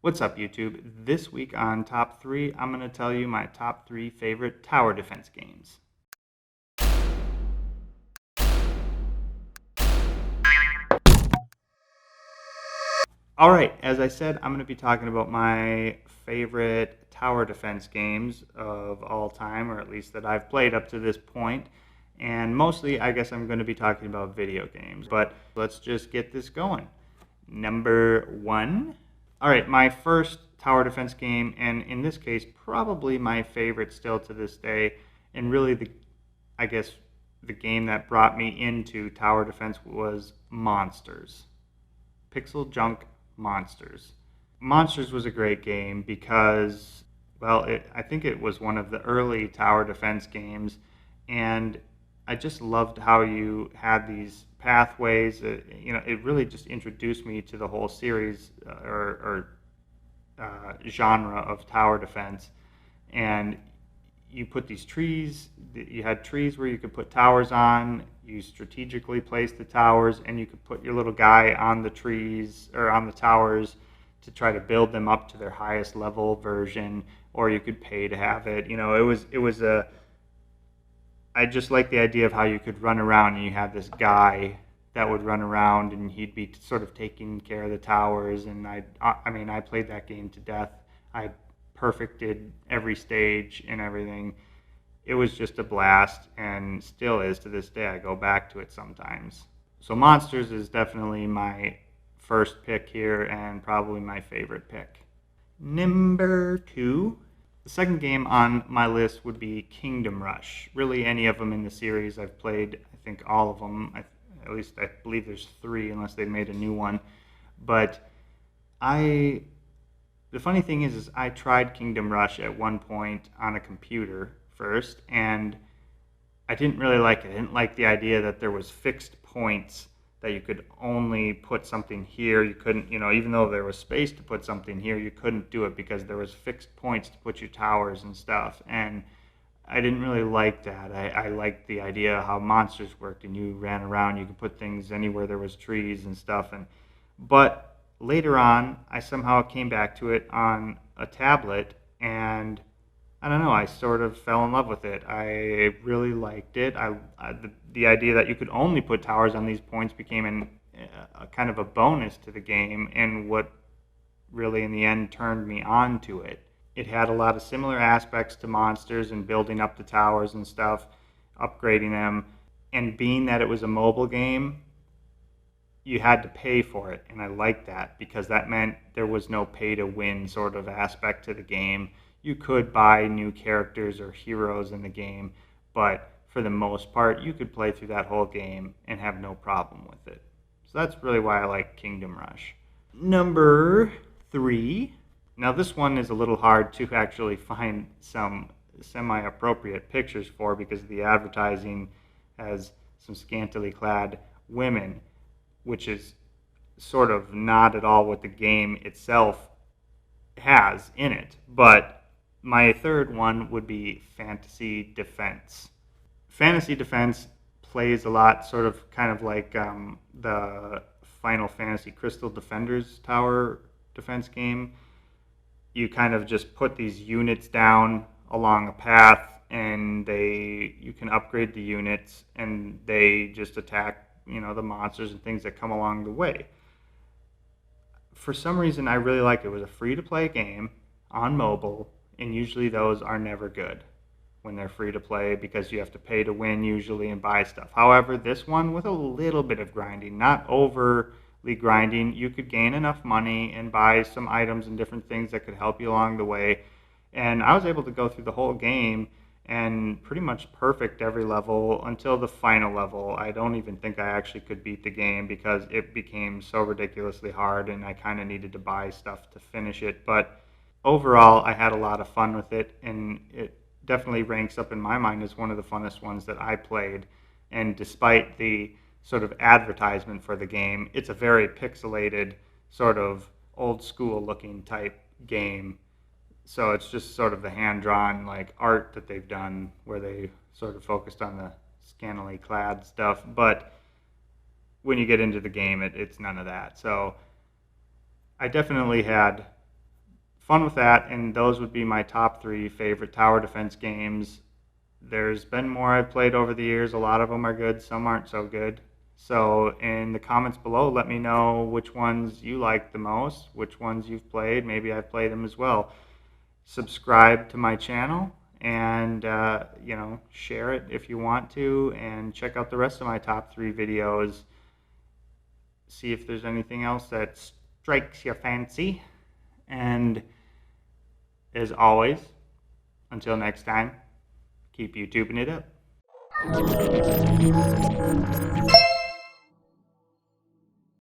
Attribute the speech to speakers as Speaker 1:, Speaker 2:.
Speaker 1: What's up, YouTube? This week on Top 3, I'm going to tell you my top 3 favorite tower defense games. Alright, as I said, I'm going to be talking about my favorite tower defense games of all time, or at least that I've played up to this point. And mostly, I guess I'm going to be talking about video games. But let's just get this going. Number 1. Alright, my first tower defense game, and in this case, probably my favorite still to this day, and really the game that brought me into tower defense was Monsters. Pixel Junk Monsters. Monsters was a great game because, I think it was one of the early tower defense games, and I just loved how you had these pathways. It really just introduced me to the whole series genre of tower defense. And you put these trees, you had trees where you could put towers on, you strategically placed the towers, and you could put your little guy on the trees or on the towers to try to build them up to their highest level version, or you could pay to have it. I just like the idea of how you could run around and you have this guy that would run around and he'd be sort of taking care of the towers. And I played that game to death. I perfected every stage and everything. It was just a blast and still is to this day. I go back to it sometimes. So Monsters is definitely my first pick here and probably my favorite pick. Number 2. The second game on my list would be Kingdom Rush. Really, any of them in the series I've played. I think all of them. At least I believe there's 3, unless they made a new one. But the funny thing is I tried Kingdom Rush at one point on a computer first, and I didn't really like it. I didn't like the idea that there was fixed points, that you could only put something here. You couldn't, even though there was space to put something here, you couldn't do it because there was fixed points to put your towers and stuff. And I didn't really like that. I liked the idea of how Monsters worked, and you ran around, you could put things anywhere there was trees and stuff. But later on, I somehow came back to it on a tablet, and I don't know, I sort of fell in love with it. I really liked it. The idea that you could only put towers on these points became a kind of a bonus to the game, and what really in the end turned me on to it. It had a lot of similar aspects to Monsters and building up the towers and stuff, upgrading them, and being that it was a mobile game, you had to pay for it, and I liked that because that meant there was no pay-to-win sort of aspect to the game. You could buy new characters or heroes in the game, but for the most part, you could play through that whole game and have no problem with it. So that's really why I like Kingdom Rush. Number 3. Now this one is a little hard to actually find some semi-appropriate pictures for because the advertising has some scantily clad women, which is sort of not at all what the game itself has in it. But my third one would be Fantasy Defense. Fantasy Defense plays a lot, sort of kind of like the Final Fantasy Crystal Defenders tower defense game. You kind of just put these units down along a path, and you can upgrade the units, and they just attack, the monsters and things that come along the way. For some reason, I really liked it. It was a free-to-play game on mobile, and usually those are never good when they're free-to-play because you have to pay to win usually and buy stuff. However, this one with a little bit of grinding, not overly grinding, you could gain enough money and buy some items and different things that could help you along the way. And I was able to go through the whole game and pretty much perfect every level until the final level. I don't even think I actually could beat the game because it became so ridiculously hard and I kind of needed to buy stuff to finish it. But overall, I had a lot of fun with it, and it definitely ranks up in my mind as one of the funnest ones that I played. And despite the sort of advertisement for the game, it's a very pixelated, sort of old school looking type game. So it's just sort of the hand-drawn like art that they've done where they sort of focused on the scantily clad stuff. But when you get into the game, it's none of that. So I definitely had fun with that, and those would be my top 3 favorite tower defense games. There's been more I've played over the years. A lot of them are good, some aren't so good. So in the comments below, let me know which ones you like the most, which ones you've played. Maybe I've played them as well. Subscribe to my channel and share it if you want to, and check out the rest of my top 3 videos. See if there's anything else that strikes your fancy. And as always, until next time, keep YouTubing it up.